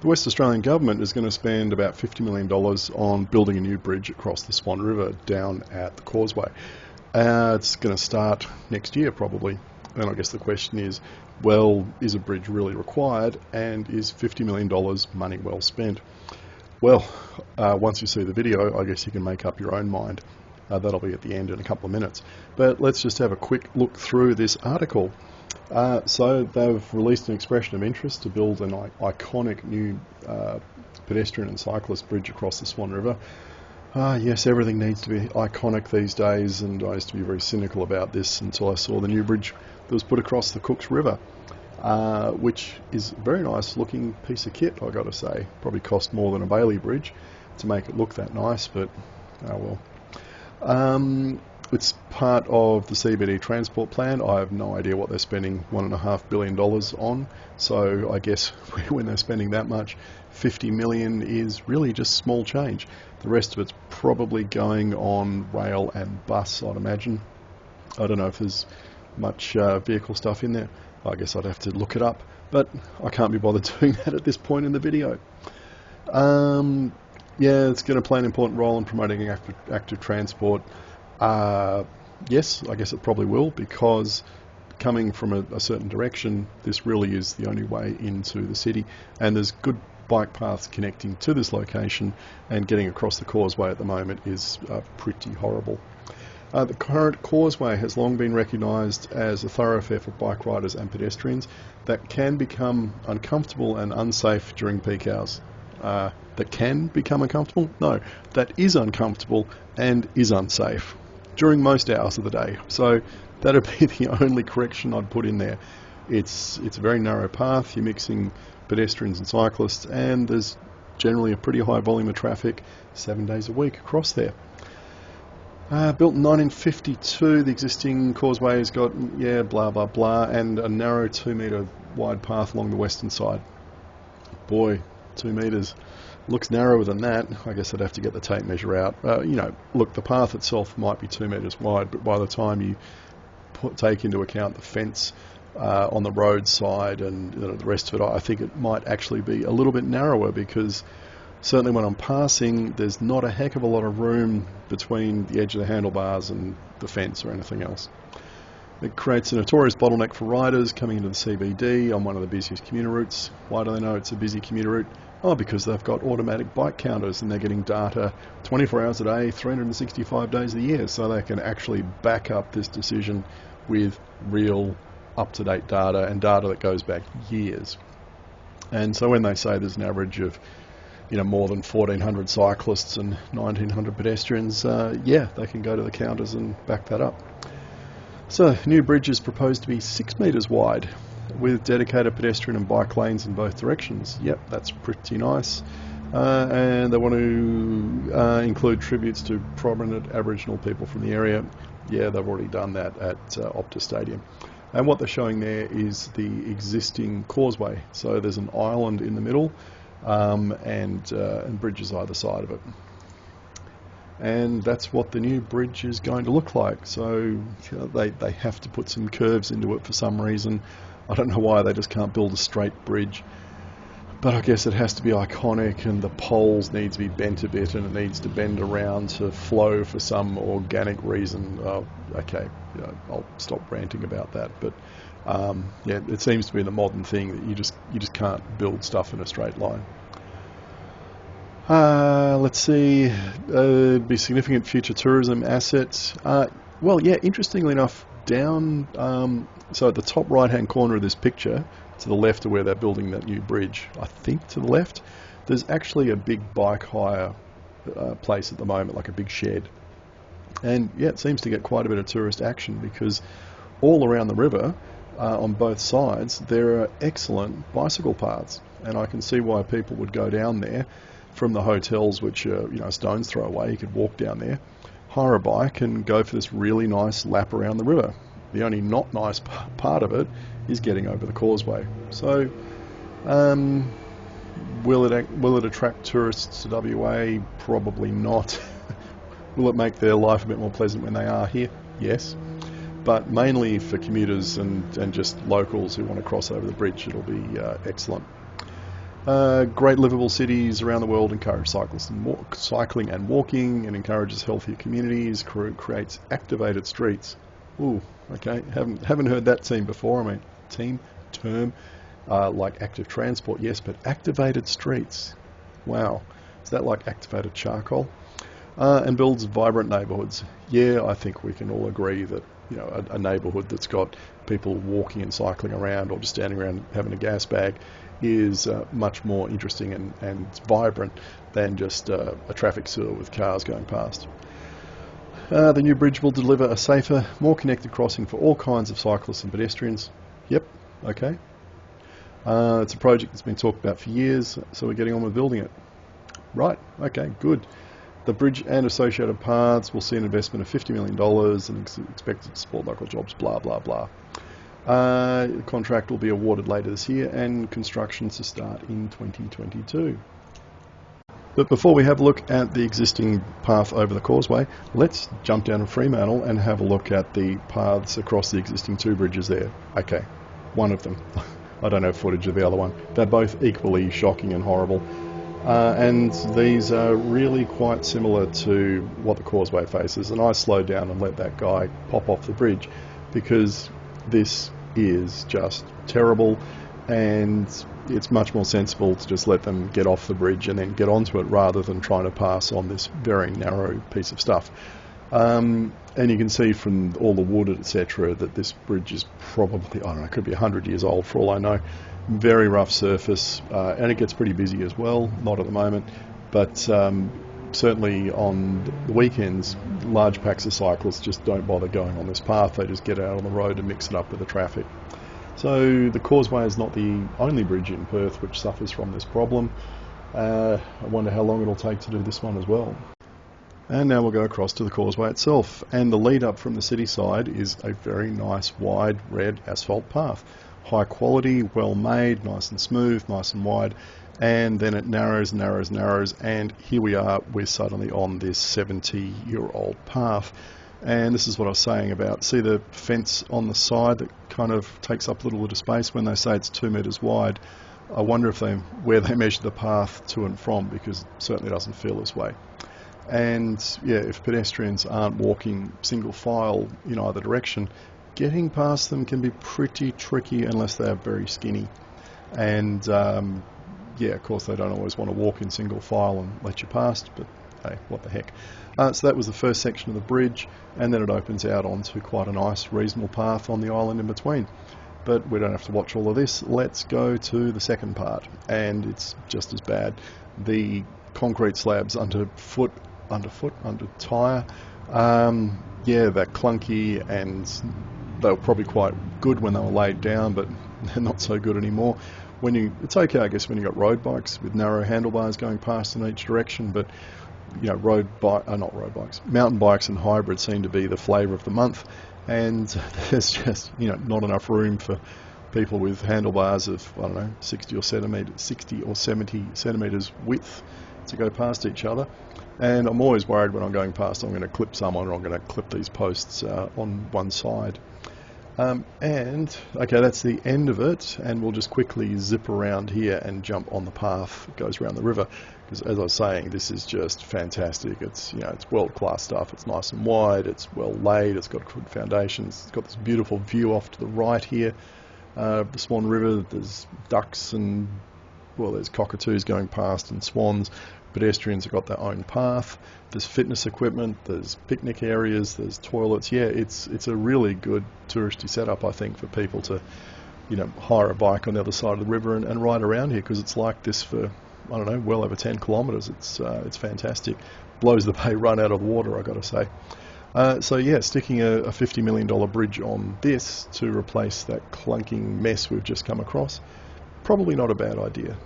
The West Australian Government is going to spend about $50 million on building a new bridge across the Swan River down at the Causeway. It's going to start next year probably. And I guess the question is, well, is a bridge really required, and is $50 million money well spent? Well, once you see the video, I guess you can make up your own mind. That'll be at the end in a couple of minutes. But let's just have a quick look through this article. So they've released an expression of interest to build an iconic new pedestrian and cyclist bridge across the Swan River. Yes, everything needs to be iconic these days, and I used to be very cynical about this until I saw the new bridge that was put across the Cooks River, which is a very nice looking piece of kit, I got to say. Probably cost more than a Bailey bridge to make it look that nice, but oh well. It's part of the CBD transport plan. I have no idea what they're spending $1.5 billion on, so I guess when they're spending that much, 50 million is really just small change. The rest of it's probably going on rail and bus, I'd imagine. I don't know if there's much vehicle stuff in there. I guess I'd have to look it up, but I can't be bothered doing that at this point in the video. Yeah, it's going to play an important role in promoting active transport. Yes, I guess it probably will, because coming from a certain direction, this really is the only way into the city, and there's good bike paths connecting to this location, and getting across the causeway at the moment is pretty horrible. The current causeway has long been recognised as a thoroughfare for bike riders and pedestrians that can become uncomfortable and unsafe during peak hours. That can become uncomfortable? No, that is uncomfortable and is unsafe during most hours of the day. So that'd be the only correction I'd put in there. It's a very narrow path. You're mixing pedestrians and cyclists, and there's generally a pretty high volume of traffic 7 days a week across there. Built in 1952, the existing causeway has got, yeah, blah blah blah, and a narrow 2 metre wide path along the western side. Boy, 2 metres. Looks narrower than that. I guess I'd have to get the tape measure out. You know, look, the path itself might be 2 metres wide, but by the time you take into account the fence on the roadside and the rest of it, I think it might actually be a little bit narrower, because certainly when I'm passing, there's not a heck of a lot of room between the edge of the handlebars and the fence or anything else. It creates a notorious bottleneck for riders coming into the CBD on one of the busiest commuter routes. Why do they know it's a busy commuter route? Oh, because they've got automatic bike counters, and they're getting data 24 hours a day, 365 days a year, so they can actually back up this decision with real up-to-date data, and data that goes back years. And so when they say there's an average of more than 1,400 cyclists and 1,900 pedestrians, yeah, they can go to the counters and back that up. So, new bridge is proposed to be 6 metres wide, with dedicated pedestrian and bike lanes in both directions. Yep, that's pretty nice. And they want to include tributes to prominent Aboriginal people from the area. Yeah, they've already done that at Optus Stadium. And what they're showing there is the existing causeway. So there's an island in the middle, and bridges either side of it. And that's what the new bridge is going to look like. So they have to put some curves into it for some reason. I don't know why they just can't build a straight bridge, but I guess it has to be iconic, and the poles need to be bent a bit, and it needs to bend around to flow for some organic reason. Okay, I'll stop ranting about that, but yeah, it seems to be the modern thing that you just can't build stuff in a straight line. Let's see, be significant future tourism assets. Well, yeah, interestingly enough, down, so at the top right-hand corner of this picture, to the left of where they're building that new bridge, I think to the left, there's actually a big bike hire place at the moment, like a big shed. And yeah, it seems to get quite a bit of tourist action, because all around the river, on both sides, there are excellent bicycle paths, and I can see why people would go down there from the hotels, which are a stone's throw away. You could walk down there, hire a bike, and go for this really nice lap around the river. The only not nice part of it is getting over the causeway. So, will it attract tourists to WA? Probably not. Will it make their life a bit more pleasant when they are here? Yes. But mainly for commuters and just locals who want to cross over the bridge, it'll be excellent. Great livable cities around the world encourage cyclists and cycling and walking, and encourages healthier communities. Creates activated streets. Ooh, okay. Haven't heard that before. I mean, term like active transport, yes, but activated streets. Wow, is that like activated charcoal? And builds vibrant neighbourhoods. Yeah, I think we can all agree that a neighbourhood that's got people walking and cycling around, or just standing around having a gas bag, is much more interesting and vibrant than just a traffic sewer with cars going past. The new bridge will deliver a safer, more connected crossing for all kinds of cyclists and pedestrians. Yep, okay. It's a project that's been talked about for years, so we're getting on with building it. Right, okay, good. The bridge and associated paths will see an investment of $50 million and expected to support local jobs, blah, blah, blah. The contract will be awarded later this year and construction to start in 2022. But before we have a look at the existing path over the causeway, let's jump down to Fremantle and have a look at the paths across the existing two bridges there. Okay, one of them. I don't have footage of the other one. They're both equally shocking and horrible. And these are really quite similar to what the causeway faces. And I slowed down and let that guy pop off the bridge because this is just terrible, and it's much more sensible to just let them get off the bridge and then get onto it rather than trying to pass on this very narrow piece of stuff. And you can see from all the wood, etc., that this bridge is probably, I don't know, it could be 100 years old for all I know. Very rough surface, and it gets pretty busy as well, not at the moment, but certainly on the weekends, large packs of cyclists just don't bother going on this path. They just get out on the road and mix it up with the traffic. So the causeway is not the only bridge in Perth which suffers from this problem. I wonder how long it'll take to do this one as well. And now we'll go across to the causeway itself, and the lead up from the city side is a very nice wide red asphalt path. High quality, well made, nice and smooth, nice and wide, and then it narrows, and here we are, we're suddenly on this 70-year-old path. And this is what I was saying about, see the fence on the side that kind of takes up a little bit of space when they say it's 2 metres wide. I wonder where they measure the path to and from, because it certainly doesn't feel this way. And yeah, if pedestrians aren't walking single file in either direction, getting past them can be pretty tricky unless they're very skinny. And yeah, of course they don't always want to walk in single file and let you past, but hey, what the heck. So that was the first section of the bridge, and then it opens out onto quite a nice, reasonable path on the island in between. But we don't have to watch all of this. Let's go to the second part, and it's just as bad. The concrete slabs under tyre, yeah, they're clunky, and they were probably quite good when they were laid down, but they're not so good anymore. It's okay, I guess, when you've got road bikes with narrow handlebars going past in each direction, but mountain bikes and hybrids seem to be the flavour of the month, and there's just not enough room for people with handlebars of 60 or 70 centimetres width to go past each other. And I'm always worried when I'm going past I'm going to clip someone, or I'm going to clip these posts on one side. And okay, that's the end of it, and we'll just quickly zip around here and jump on the path that goes around the river, because as I was saying, this is just fantastic. It's it's world-class stuff. It's nice and wide, it's well laid, it's got good foundations, it's got this beautiful view off to the right here, the Swan River. There's ducks and there's cockatoos going past and swans. Pedestrians have got their own path. There's fitness equipment, there's picnic areas, there's toilets. Yeah, it's a really good touristy setup, I think, for people to hire a bike on the other side of the river and ride around here, because it's like this for well over 10 kilometres. It's fantastic. Blows the bay run out of the water, I got to say. So yeah, sticking a $50 million bridge on this to replace that clunking mess we've just come across, probably not a bad idea.